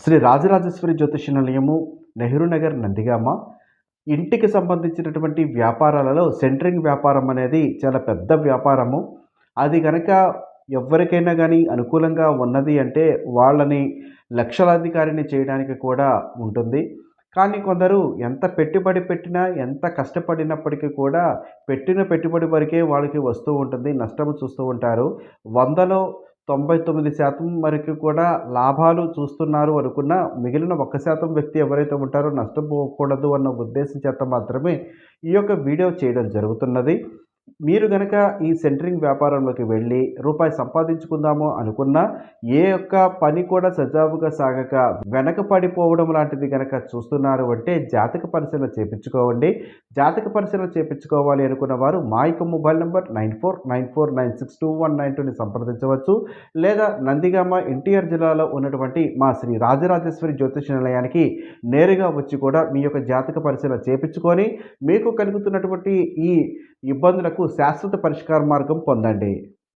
శ్రీ రాజరాజేశ్వరి జ్యోతిష నిలయము, నెహ్రూ నగర్, నందిగామ. ఇంటికి సంబంధించినటువంటి వ్యాపారాలలో సెంటరింగ్ వ్యాపారం అనేది చాలా పెద్ద వ్యాపారము. అది గనక ఎవ్వరికైనా గానీ అనుకూలంగా ఉన్నది అంటే వాళ్ళని లక్షలాధికారిని చేయడానికి కూడా ఉంటుంది. కానీ కొందరు ఎంత పెట్టుబడి పెట్టినా, ఎంత కష్టపడినప్పటికీ కూడా పెట్టిన పెట్టుబడి వరకే వాళ్ళకి వస్తూ ఉంటుంది. నష్టము చూస్తూ ఉంటారు. 100లో 99% వరకు కూడా లాభాలు చూస్తున్నారు అనుకున్న మిగిలిన 1% వ్యక్తి ఎవరైతే ఉంటారో నష్టపోకూడదు అన్న ఉద్దేశం చేత మాత్రమే ఈ యొక్క వీడియో చేయడం జరుగుతున్నది. మీరు గనక ఈ సెంటరింగ్ వ్యాపారంలోకి వెళ్ళి రూపాయి సంపాదించుకుందాము అనుకున్నా, ఏ యొక్క పని కూడా సజావుగా సాగక వెనకపడిపోవడం లాంటిది గనక చూస్తున్నారు అంటే జాతక పరిశీలన చేపించుకోవండి. జాతక పరిశీలన చేపించుకోవాలి అనుకున్న వారు మా యొక్క మొబైల్ నంబర్ 9494962192ని సంప్రదించవచ్చు. లేదా నందిగామ ఎన్టీఆర్ జిల్లాలో ఉన్నటువంటి మా శ్రీ రాజరాజేశ్వరి జ్యోతిష నిలయానికి నేరుగా వచ్చి కూడా మీ యొక్క జాతక పరిశీలన చేపించుకొని మీకు కలుగుతున్నటువంటి ఈ ఇబ్బందులకు శాశ్వత పరిష్కార మార్గం పొందండి.